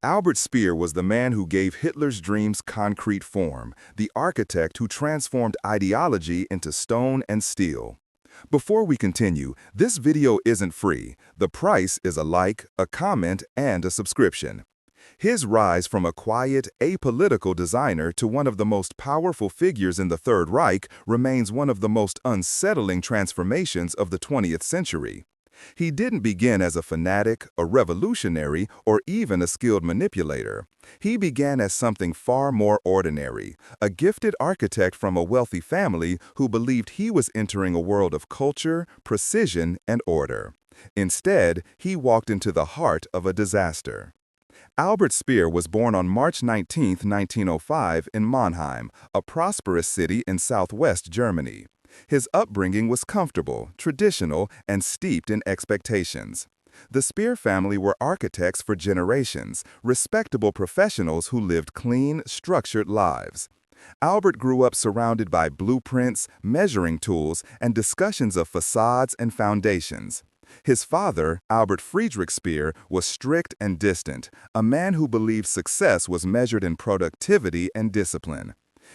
Albert Speer was the man who gave Hitler's dreams concrete form, the architect who transformed ideology into stone and steel. Before we continue, this video isn't free. The price is a like, a comment, and a subscription. His rise from a quiet, apolitical designer to one of the most powerful figures in the Third Reich remains one of the most unsettling transformations of the 20th century. He didn't begin as a fanatic, a revolutionary, or even a skilled manipulator. He began as something far more ordinary, a gifted architect from a wealthy family who believed he was entering a world of culture, precision, and order. Instead, he walked into the heart of a disaster. Albert Speer was born on March 19, 1905, in Mannheim, a prosperous city in southwest Germany. His upbringing was comfortable, traditional, and steeped in expectations. The Speer family were architects for generations, respectable professionals who lived clean, structured lives. Albert grew up surrounded by blueprints, measuring tools, and discussions of facades and foundations. His father, Albert Friedrich Speer, was strict and distant, a man who believed success was measured in productivity and discipline.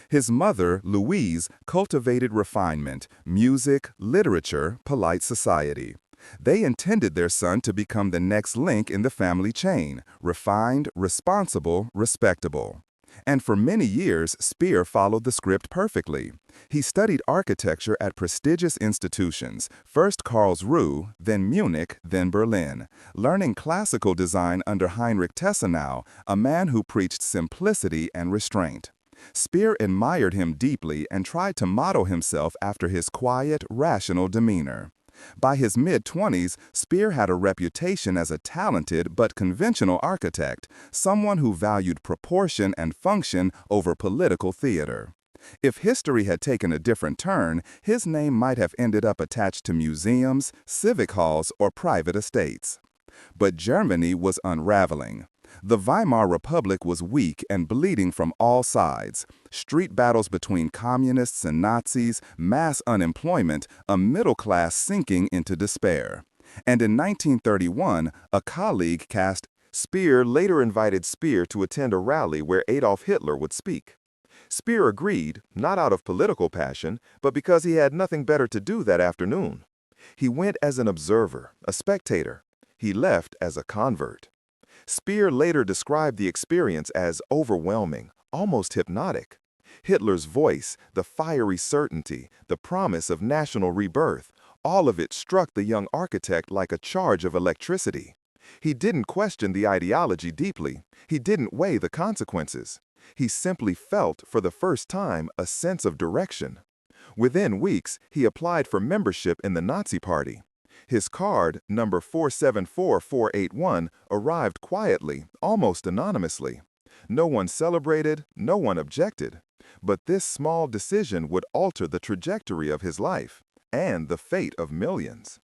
His mother, Louise, cultivated refinement, music, literature, polite society. They intended their son to become the next link in the family chain, refined, responsible, respectable. And for many years, Speer followed the script perfectly. He studied architecture at prestigious institutions, first Karlsruhe, then Munich, then Berlin, learning classical design under Heinrich Tessenow, a man who preached simplicity and restraint. Speer admired him deeply and tried to model himself after his quiet, rational demeanor. By his mid-20s, Speer had a reputation as a talented but conventional architect, someone who valued proportion and function over political theater. If history had taken a different turn, his name might have ended up attached to museums, civic halls, or private estates. But Germany was unraveling. The Weimar Republic was weak and bleeding from all sides. Street battles between communists and Nazis, mass unemployment, a middle class sinking into despair. And in 1931, a colleague cast Speer later invited Speer to attend a rally where Adolf Hitler would speak. Speer agreed, not out of political passion, but because he had nothing better to do that afternoon. He went as an observer, a spectator. He left as a convert. Speer later described the experience as overwhelming, almost hypnotic. Hitler's voice, the fiery certainty, the promise of national rebirth, all of it struck the young architect like a charge of electricity. He didn't question the ideology deeply. He didn't weigh the consequences. He simply felt, for the first time, a sense of direction. Within weeks, he applied for membership in the Nazi Party. His card, number 474481, arrived quietly, almost anonymously. No one celebrated, no one objected. But this small decision would alter the trajectory of his life and the fate of millions.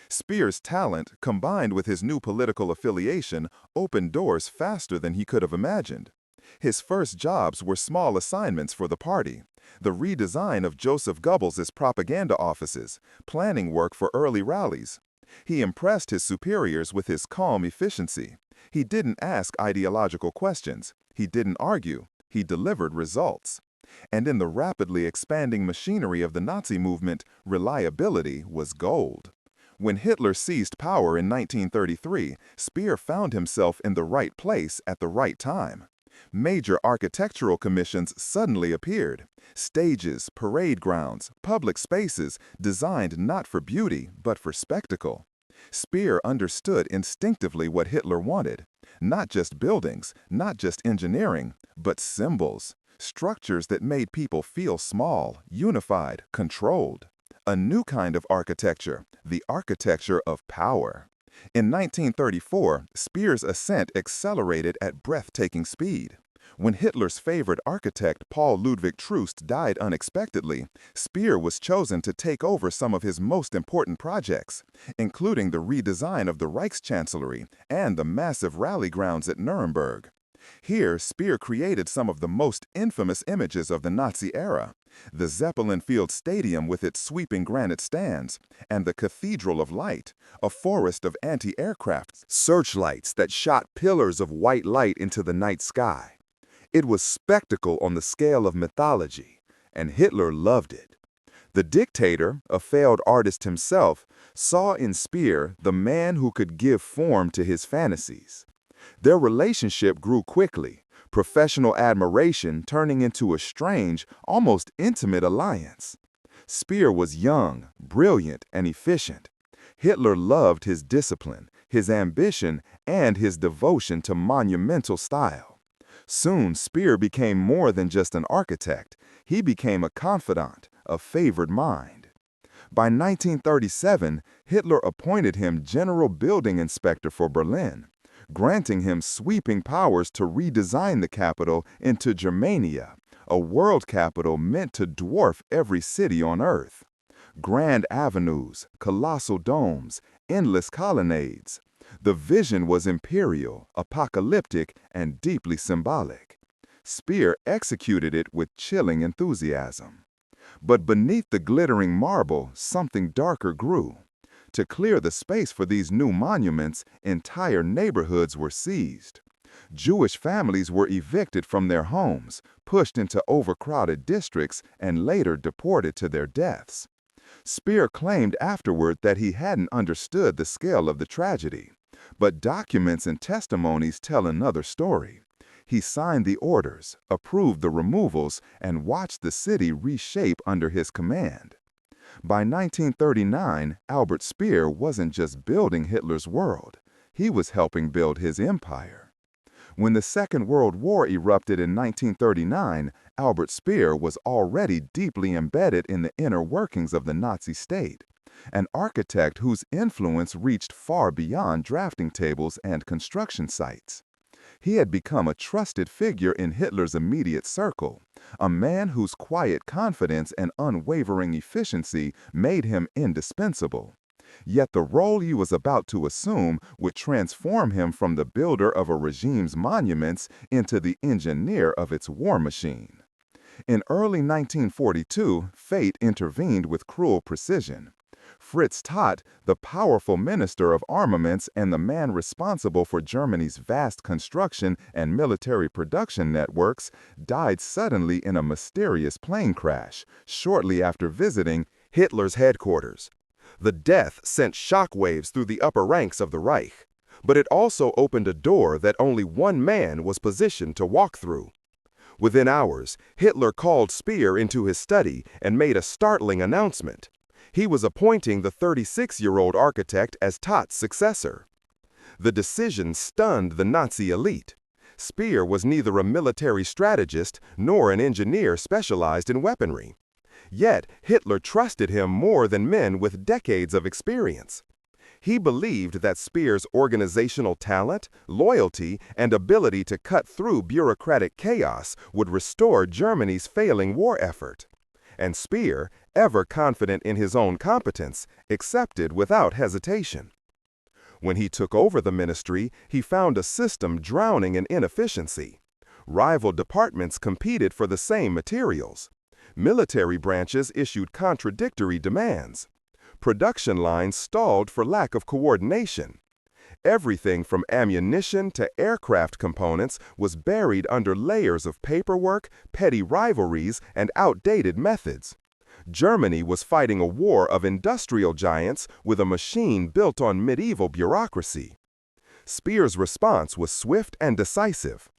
Speer's talent, combined with his new political affiliation, opened doors faster than he could have imagined. His first jobs were small assignments for the party, the redesign of Joseph Goebbels' propaganda offices, planning work for early rallies. He impressed his superiors with his calm efficiency. He didn't ask ideological questions. He didn't argue. He delivered results. And in the rapidly expanding machinery of the Nazi movement, reliability was gold. When Hitler seized power in 1933, Speer found himself in the right place at the right time. Major architectural commissions suddenly appeared. Stages, parade grounds, public spaces designed not for beauty, but for spectacle. Speer understood instinctively what Hitler wanted. Not just buildings, not just engineering, but symbols. Structures that made people feel small, unified, controlled. A new kind of architecture, the architecture of power. In 1934, Speer's ascent accelerated at breathtaking speed. When Hitler's favorite architect, Paul Ludwig Troost, died unexpectedly, Speer was chosen to take over some of his most important projects, including the redesign of the Reichschancellery and the massive rally grounds at Nuremberg. Here, Speer created some of the most infamous images of the Nazi era. The Zeppelin-Field Stadium with its sweeping granite stands, and the Cathedral of Light, a forest of anti-aircraft searchlights that shot pillars of white light into the night sky. It was spectacle on the scale of mythology, and Hitler loved it. The dictator, a failed artist himself, saw in Speer the man who could give form to his fantasies. Their relationship grew quickly, professional admiration turning into a strange, almost intimate alliance. Speer was young, brilliant, and efficient. Hitler loved his discipline, his ambition, and his devotion to monumental style. Soon, Speer became more than just an architect. He became a confidant, a favored mind. By 1937, Hitler appointed him General Building Inspector for Berlin, granting him sweeping powers to redesign the capital into Germania, a world capital meant to dwarf every city on Earth. Grand avenues, colossal domes, endless colonnades. The vision was imperial, apocalyptic, and deeply symbolic. Speer executed it with chilling enthusiasm. But beneath the glittering marble, something darker grew. To clear the space for these new monuments, entire neighborhoods were seized. Jewish families were evicted from their homes, pushed into overcrowded districts, and later deported to their deaths. Speer claimed afterward that he hadn't understood the scale of the tragedy, but documents and testimonies tell another story. He signed the orders, approved the removals, and watched the city reshape under his command. By 1939, Albert Speer wasn't just building Hitler's world, he was helping build his empire. When the Second World War erupted in 1939, Albert Speer was already deeply embedded in the inner workings of the Nazi state, an architect whose influence reached far beyond drafting tables and construction sites. He had become a trusted figure in Hitler's immediate circle, a man whose quiet confidence and unwavering efficiency made him indispensable. Yet the role he was about to assume would transform him from the builder of a regime's monuments into the engineer of its war machine. In early 1942, fate intervened with cruel precision. Fritz Todt, the powerful Minister of Armaments and the man responsible for Germany's vast construction and military production networks, died suddenly in a mysterious plane crash, shortly after visiting Hitler's headquarters. The death sent shockwaves through the upper ranks of the Reich, but it also opened a door that only one man was positioned to walk through. Within hours, Hitler called Speer into his study and made a startling announcement. He was appointing the 36-year-old architect as Todt's successor. The decision stunned the Nazi elite. Speer was neither a military strategist nor an engineer specialized in weaponry. Yet, Hitler trusted him more than men with decades of experience. He believed that Speer's organizational talent, loyalty, and ability to cut through bureaucratic chaos would restore Germany's failing war effort. And Speer, ever confident in his own competence, accepted without hesitation. When he took over the ministry, he found a system drowning in inefficiency. Rival departments competed for the same materials. Military branches issued contradictory demands. Production lines stalled for lack of coordination. Everything from ammunition to aircraft components was buried under layers of paperwork, petty rivalries, and outdated methods. Germany was fighting a war of industrial giants with a machine built on medieval bureaucracy. Speer's response was swift and decisive.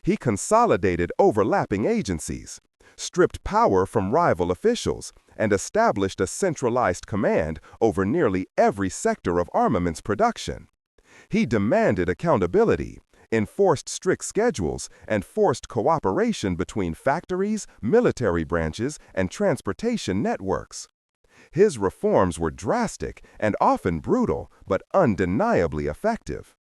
He consolidated overlapping agencies, stripped power from rival officials, and established a centralized command over nearly every sector of armaments production. He demanded accountability, enforced strict schedules, and forced cooperation between factories, military branches, and transportation networks. His reforms were drastic and often brutal, but undeniably effective.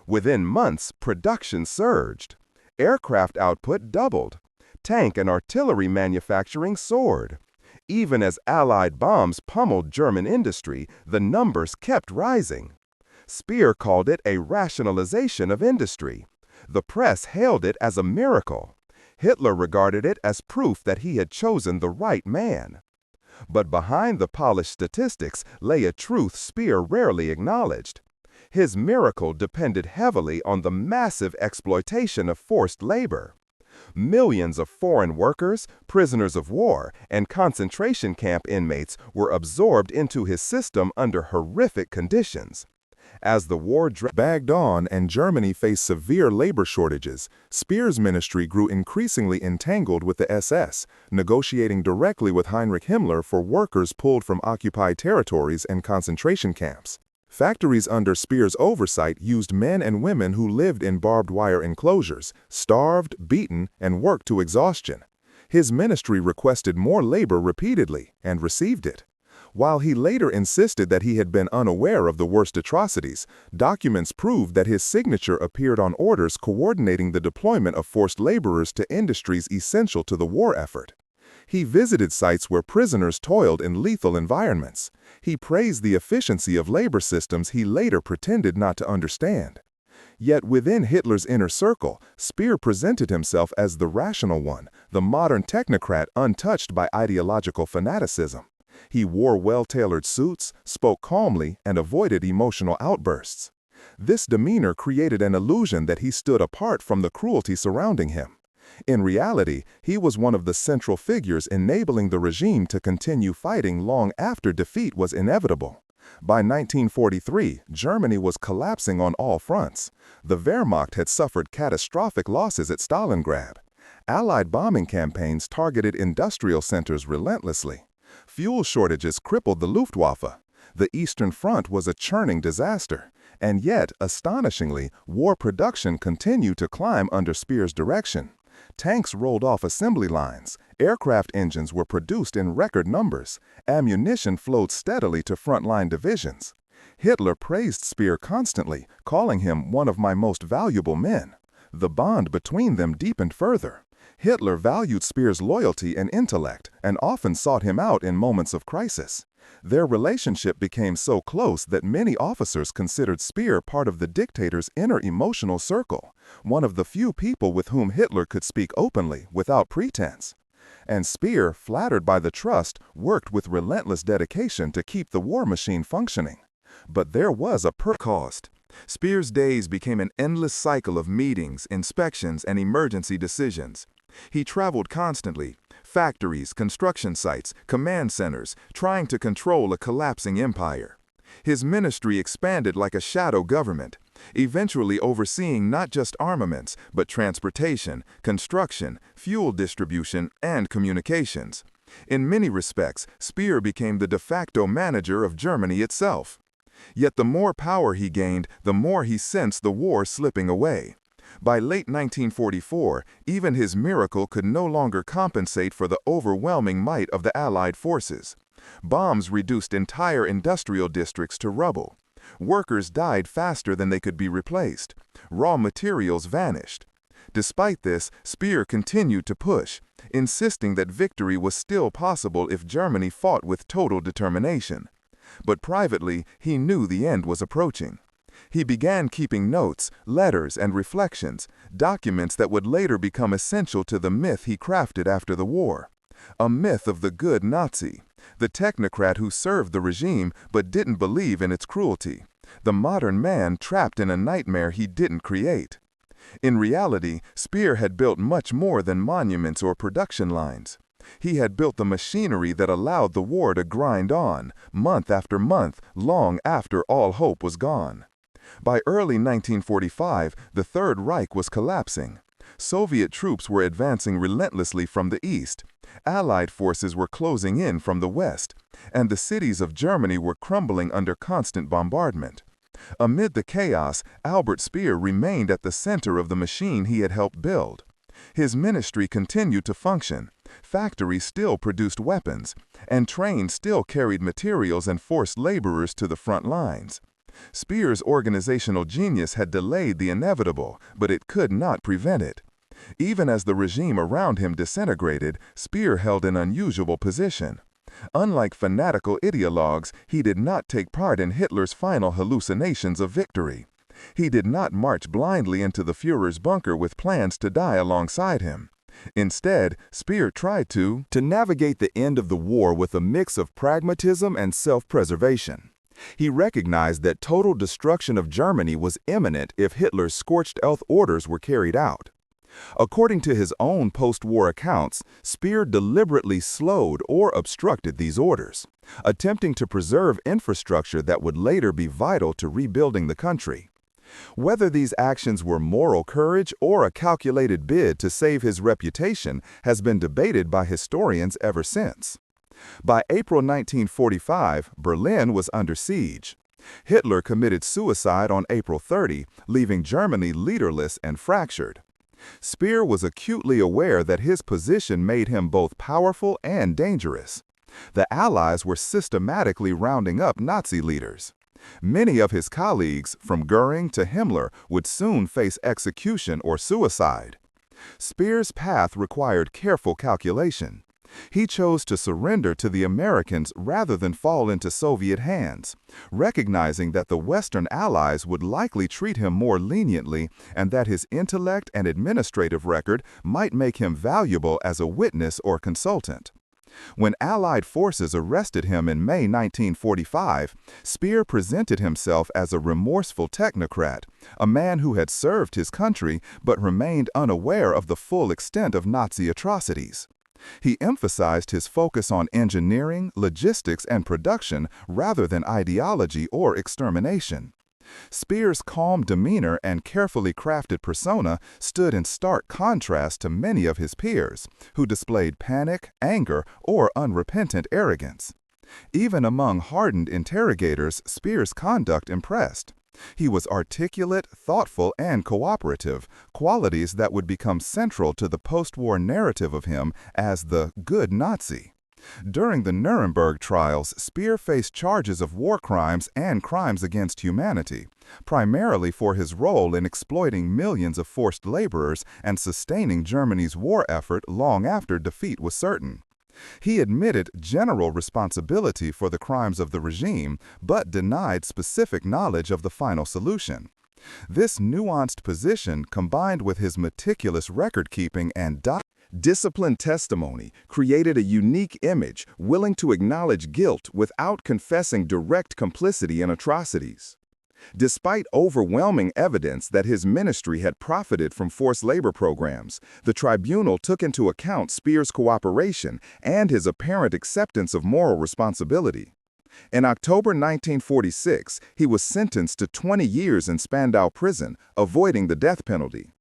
Within months, production surged. Aircraft output doubled. Tank and artillery manufacturing soared. Even as Allied bombs pummeled German industry, the numbers kept rising. Speer called it a rationalization of industry. The press hailed it as a miracle. Hitler regarded it as proof that he had chosen the right man. But behind the polished statistics lay a truth Speer rarely acknowledged. His miracle depended heavily on the massive exploitation of forced labor. Millions of foreign workers, prisoners of war, and concentration camp inmates were absorbed into his system under horrific conditions. As the war dragged on and Germany faced severe labor shortages, Speer's ministry grew increasingly entangled with the SS, negotiating directly with Heinrich Himmler for workers pulled from occupied territories and concentration camps. Factories under Speer's oversight used men and women who lived in barbed wire enclosures, starved, beaten, and worked to exhaustion. His ministry requested more labor repeatedly and received it. While he later insisted that he had been unaware of the worst atrocities, documents proved that his signature appeared on orders coordinating the deployment of forced laborers to industries essential to the war effort. He visited sites where prisoners toiled in lethal environments. He praised the efficiency of labor systems he later pretended not to understand. Yet within Hitler's inner circle, Speer presented himself as the rational one, the modern technocrat untouched by ideological fanaticism. He wore well-tailored suits, spoke calmly, and avoided emotional outbursts. This demeanor created an illusion that he stood apart from the cruelty surrounding him. In reality, he was one of the central figures enabling the regime to continue fighting long after defeat was inevitable. By 1943, Germany was collapsing on all fronts. The Wehrmacht had suffered catastrophic losses at Stalingrad. Allied bombing campaigns targeted industrial centers relentlessly. Fuel shortages crippled the Luftwaffe. The Eastern Front was a churning disaster. And yet, astonishingly, war production continued to climb under Speer's direction. Tanks rolled off assembly lines, aircraft engines were produced in record numbers, ammunition flowed steadily to frontline divisions. Hitler praised Speer constantly, calling him one of my most valuable men. The bond between them deepened further. Hitler valued Speer's loyalty and intellect, and often sought him out in moments of crisis. Their relationship became so close that many officers considered Speer part of the dictator's inner emotional circle, one of the few people with whom Hitler could speak openly, without pretense. And Speer, flattered by the trust, worked with relentless dedication to keep the war machine functioning. But there was a cost. Speer's days became an endless cycle of meetings, inspections, and emergency decisions. He traveled constantly, factories, construction sites, command centers, trying to control a collapsing empire. His ministry expanded like a shadow government, eventually overseeing not just armaments, but transportation, construction, fuel distribution, and communications. In many respects, Speer became the de facto manager of Germany itself. Yet the more power he gained, the more he sensed the war slipping away. By late 1944, even his miracle could no longer compensate for the overwhelming might of the Allied forces. Bombs reduced entire industrial districts to rubble. Workers died faster than they could be replaced. Raw materials vanished. Despite this, Speer continued to push, insisting that victory was still possible if Germany fought with total determination. But privately, he knew the end was approaching. He began keeping notes, letters, and reflections, documents that would later become essential to the myth he crafted after the war. A myth of the good Nazi, the technocrat who served the regime but didn't believe in its cruelty, the modern man trapped in a nightmare he didn't create. In reality, Speer had built much more than monuments or production lines. He had built the machinery that allowed the war to grind on, month after month, long after all hope was gone. By early 1945, the Third Reich was collapsing. Soviet troops were advancing relentlessly from the east. Allied forces were closing in from the west, and the cities of Germany were crumbling under constant bombardment. Amid the chaos, Albert Speer remained at the center of the machine he had helped build. His ministry continued to function. Factories still produced weapons, and trains still carried materials and forced laborers to the front lines. Speer's organizational genius had delayed the inevitable, but it could not prevent it. Even as the regime around him disintegrated, Speer held an unusual position. Unlike fanatical ideologues, he did not take part in Hitler's final hallucinations of victory. He did not march blindly into the Führer's bunker with plans to die alongside him. Instead, Speer tried to navigate the end of the war with a mix of pragmatism and self-preservation. He recognized that total destruction of Germany was imminent if Hitler's scorched earth orders were carried out. According to his own post-war accounts, Speer deliberately slowed or obstructed these orders, attempting to preserve infrastructure that would later be vital to rebuilding the country. Whether these actions were moral courage or a calculated bid to save his reputation has been debated by historians ever since. By April 1945, Berlin was under siege. Hitler committed suicide on April 30, leaving Germany leaderless and fractured. Speer was acutely aware that his position made him both powerful and dangerous. The Allies were systematically rounding up Nazi leaders. Many of his colleagues, from Goering to Himmler, would soon face execution or suicide. Speer's path required careful calculation. He chose to surrender to the Americans rather than fall into Soviet hands, recognizing that the Western Allies would likely treat him more leniently and that his intellect and administrative record might make him valuable as a witness or consultant. When Allied forces arrested him in May 1945, Speer presented himself as a remorseful technocrat, a man who had served his country but remained unaware of the full extent of Nazi atrocities. He emphasized his focus on engineering, logistics, and production rather than ideology or extermination. Speer's calm demeanor and carefully crafted persona stood in stark contrast to many of his peers, who displayed panic, anger, or unrepentant arrogance. Even among hardened interrogators, Speer's conduct impressed. He was articulate, thoughtful, and cooperative, qualities that would become central to the post-war narrative of him as the good Nazi. During the Nuremberg Trials, Speer faced charges of war crimes and crimes against humanity, primarily for his role in exploiting millions of forced laborers and sustaining Germany's war effort long after defeat was certain. He admitted general responsibility for the crimes of the regime, but denied specific knowledge of the final solution. This nuanced position, combined with his meticulous record-keeping and disciplined testimony, created a unique image, willing to acknowledge guilt without confessing direct complicity in atrocities. Despite overwhelming evidence that his ministry had profited from forced labor programs, the tribunal took into account Speer's cooperation and his apparent acceptance of moral responsibility. In October 1946, he was sentenced to 20 years in Spandau prison, avoiding the death penalty.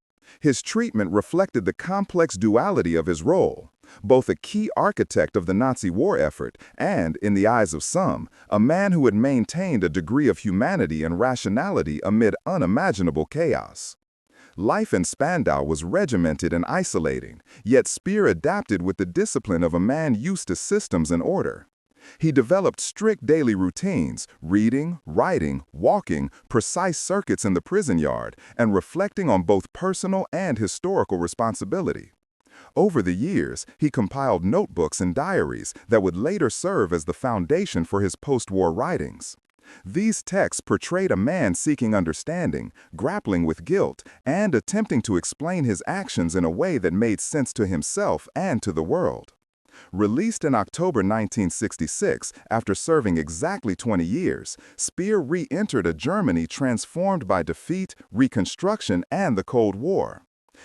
His treatment reflected the complex duality of his role, both a key architect of the Nazi war effort and, in the eyes of some, a man who had maintained a degree of humanity and rationality amid unimaginable chaos. Life in Spandau was regimented and isolating, yet Speer adapted with the discipline of a man used to systems and order. He developed strict daily routines, reading, writing, walking, precise circuits in the prison yard, and reflecting on both personal and historical responsibility. Over the years, he compiled notebooks and diaries that would later serve as the foundation for his post-war writings. These texts portrayed a man seeking understanding, grappling with guilt, and attempting to explain his actions in a way that made sense to himself and to the world. Released in October 1966, after serving exactly 20 years, Speer re-entered a Germany transformed by defeat, reconstruction, and the Cold War.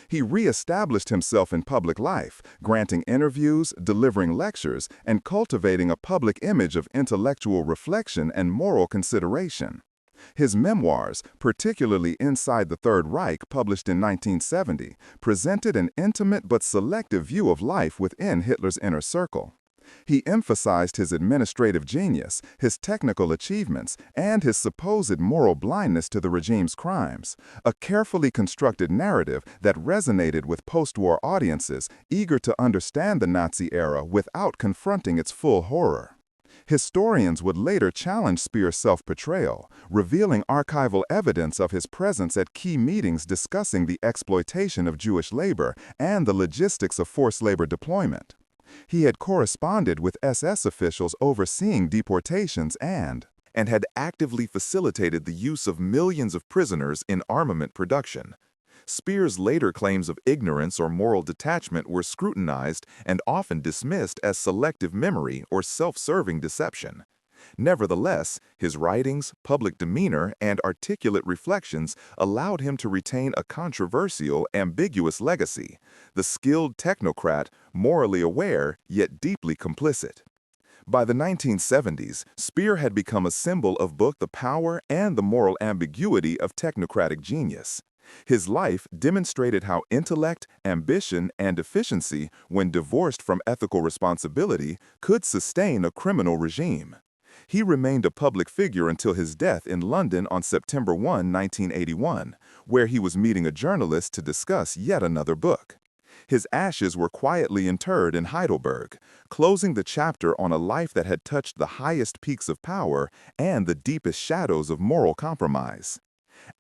He re-established himself in public life, granting interviews, delivering lectures, and cultivating a public image of intellectual reflection and moral consideration. His memoirs, particularly Inside the Third Reich, published in 1970, presented an intimate but selective view of life within Hitler's inner circle. He emphasized his administrative genius, his technical achievements, and his supposed moral blindness to the regime's crimes, a carefully constructed narrative that resonated with post-war audiences eager to understand the Nazi era without confronting its full horror. Historians would later challenge Speer's self-portrayal, revealing archival evidence of his presence at key meetings discussing the exploitation of Jewish labor and the logistics of forced labor deployment. He had corresponded with SS officials overseeing deportations and had actively facilitated the use of millions of prisoners in armament production. Speer's later claims of ignorance or moral detachment were scrutinized and often dismissed as selective memory or self-serving deception. Nevertheless, his writings, public demeanor, and articulate reflections allowed him to retain a controversial, ambiguous legacy, the skilled technocrat, morally aware, yet deeply complicit. By the 1970s, Speer had become a symbol of both the power and the moral ambiguity of technocratic genius. His life demonstrated how intellect, ambition, and efficiency, when divorced from ethical responsibility, could sustain a criminal regime. He remained a public figure until his death in London on September 1, 1981, where he was meeting a journalist to discuss yet another book. His ashes were quietly interred in Heidelberg, closing the chapter on a life that had touched the highest peaks of power and the deepest shadows of moral compromise.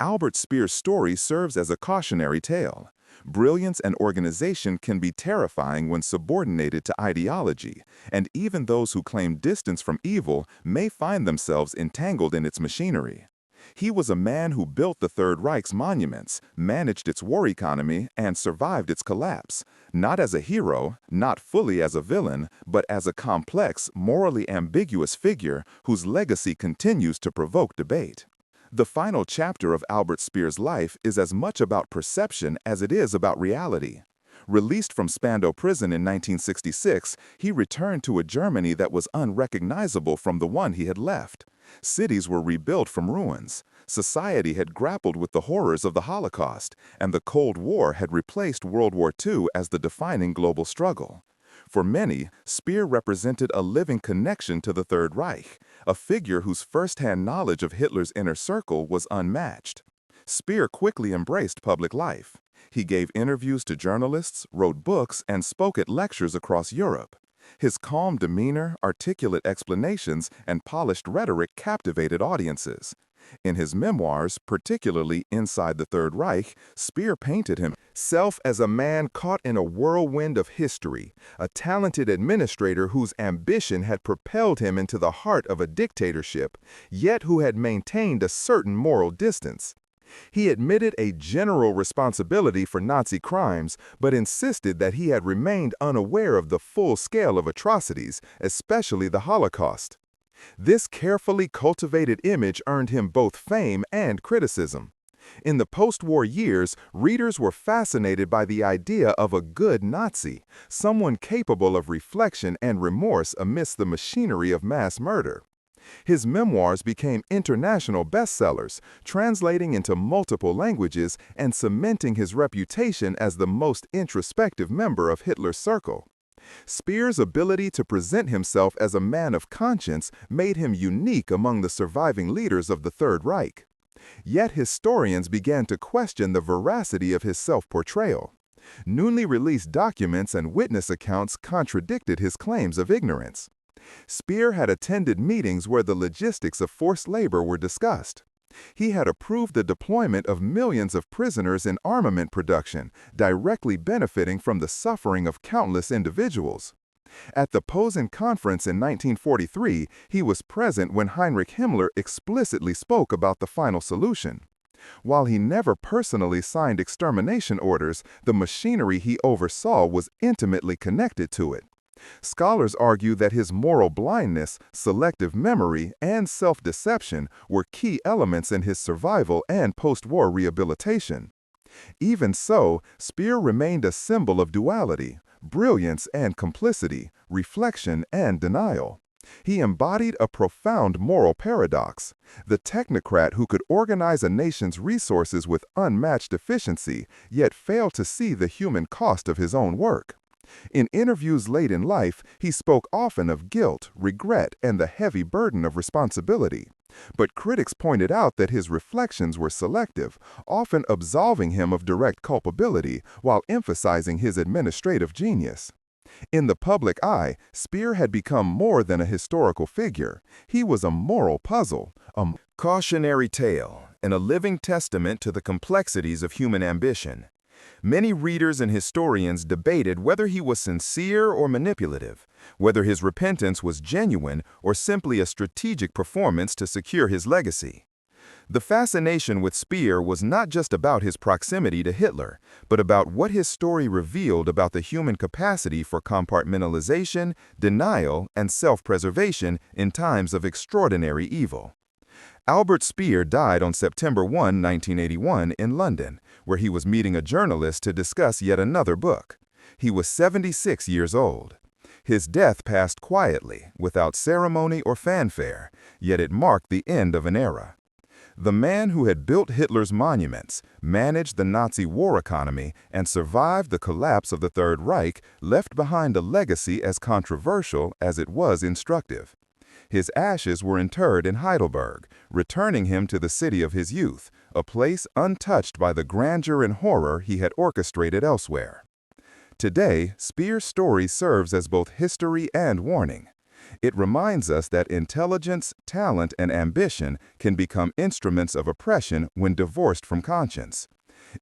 Albert Speer's story serves as a cautionary tale. Brilliance and organization can be terrifying when subordinated to ideology, and even those who claim distance from evil may find themselves entangled in its machinery. He was a man who built the Third Reich's monuments, managed its war economy, and survived its collapse, not as a hero, not fully as a villain, but as a complex, morally ambiguous figure whose legacy continues to provoke debate. The final chapter of Albert Speer's life is as much about perception as it is about reality. Released from Spandau prison in 1966, he returned to a Germany that was unrecognizable from the one he had left. Cities were rebuilt from ruins. Society had grappled with the horrors of the Holocaust, and the Cold War had replaced World War II as the defining global struggle. For many, Speer represented a living connection to the Third Reich, a figure whose first-hand knowledge of Hitler's inner circle was unmatched. Speer quickly embraced public life. He gave interviews to journalists, wrote books, and spoke at lectures across Europe. His calm demeanor, articulate explanations, and polished rhetoric captivated audiences. In his memoirs, particularly Inside the Third Reich, Speer painted himself as a man caught in a whirlwind of history, a talented administrator whose ambition had propelled him into the heart of a dictatorship, yet who had maintained a certain moral distance. He admitted a general responsibility for Nazi crimes, but insisted that he had remained unaware of the full scale of atrocities, especially the Holocaust. This carefully cultivated image earned him both fame and criticism. In the post-war years, readers were fascinated by the idea of a good Nazi, someone capable of reflection and remorse amidst the machinery of mass murder. His memoirs became international bestsellers, translating into multiple languages and cementing his reputation as the most introspective member of Hitler's circle. Speer's ability to present himself as a man of conscience made him unique among the surviving leaders of the Third Reich. Yet historians began to question the veracity of his self-portrayal. Newly released documents and witness accounts contradicted his claims of ignorance. Speer had attended meetings where the logistics of forced labor were discussed. He had approved the deployment of millions of prisoners in armament production, directly benefiting from the suffering of countless individuals. At the Posen Conference in 1943, he was present when Heinrich Himmler explicitly spoke about the final solution. While he never personally signed extermination orders, the machinery he oversaw was intimately connected to it. Scholars argue that his moral blindness, selective memory, and self-deception were key elements in his survival and post-war rehabilitation. Even so, Speer remained a symbol of duality, brilliance and complicity, reflection and denial. He embodied a profound moral paradox, the technocrat who could organize a nation's resources with unmatched efficiency, yet fail to see the human cost of his own work. In interviews late in life, he spoke often of guilt, regret, and the heavy burden of responsibility. But critics pointed out that his reflections were selective, often absolving him of direct culpability while emphasizing his administrative genius. In the public eye, Speer had become more than a historical figure. He was a moral puzzle, a cautionary tale, and a living testament to the complexities of human ambition. Many readers and historians debated whether he was sincere or manipulative, whether his repentance was genuine or simply a strategic performance to secure his legacy. The fascination with Speer was not just about his proximity to Hitler, but about what his story revealed about the human capacity for compartmentalization, denial, and self-preservation in times of extraordinary evil. Albert Speer died on September 1, 1981, in London, where he was meeting a journalist to discuss yet another book. He was 76 years old. His death passed quietly, without ceremony or fanfare, yet it marked the end of an era. The man who had built Hitler's monuments, managed the Nazi war economy, and survived the collapse of the Third Reich left behind a legacy as controversial as it was instructive. His ashes were interred in Heidelberg, returning him to the city of his youth, a place untouched by the grandeur and horror he had orchestrated elsewhere. Today, Speer's story serves as both history and warning. It reminds us that intelligence, talent, and ambition can become instruments of oppression when divorced from conscience.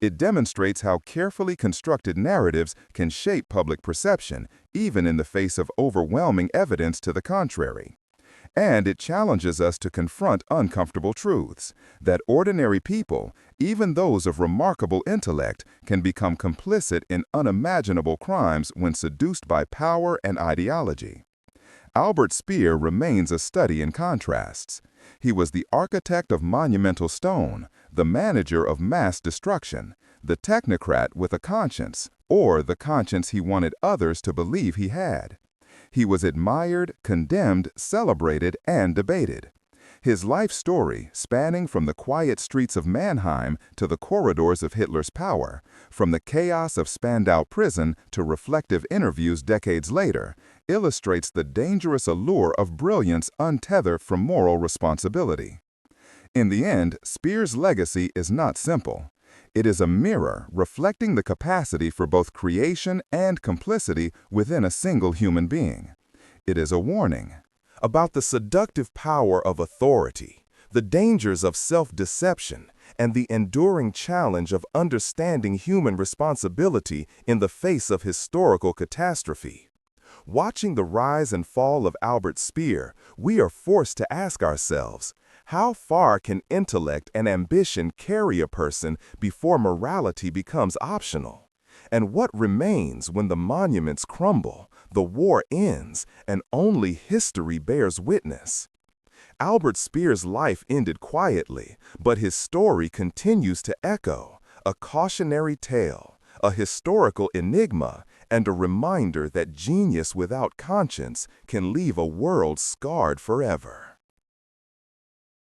It demonstrates how carefully constructed narratives can shape public perception, even in the face of overwhelming evidence to the contrary. And it challenges us to confront uncomfortable truths, that ordinary people, even those of remarkable intellect, can become complicit in unimaginable crimes when seduced by power and ideology. Albert Speer remains a study in contrasts. He was the architect of monumental stone, the manager of mass destruction, the technocrat with a conscience, or the conscience he wanted others to believe he had. He was admired, condemned, celebrated, and debated. His life story, spanning from the quiet streets of Mannheim to the corridors of Hitler's power, from the chaos of Spandau prison to reflective interviews decades later, illustrates the dangerous allure of brilliance untethered from moral responsibility. In the end, Speer's legacy is not simple. It is a mirror reflecting the capacity for both creation and complicity within a single human being. It is a warning about the seductive power of authority, the dangers of self-deception, and the enduring challenge of understanding human responsibility in the face of historical catastrophe. Watching the rise and fall of Albert Speer, we are forced to ask ourselves, how far can intellect and ambition carry a person before morality becomes optional? And what remains when the monuments crumble, the war ends, and only history bears witness? Albert Speer's life ended quietly, but his story continues to echo, a cautionary tale, a historical enigma, and a reminder that genius without conscience can leave a world scarred forever.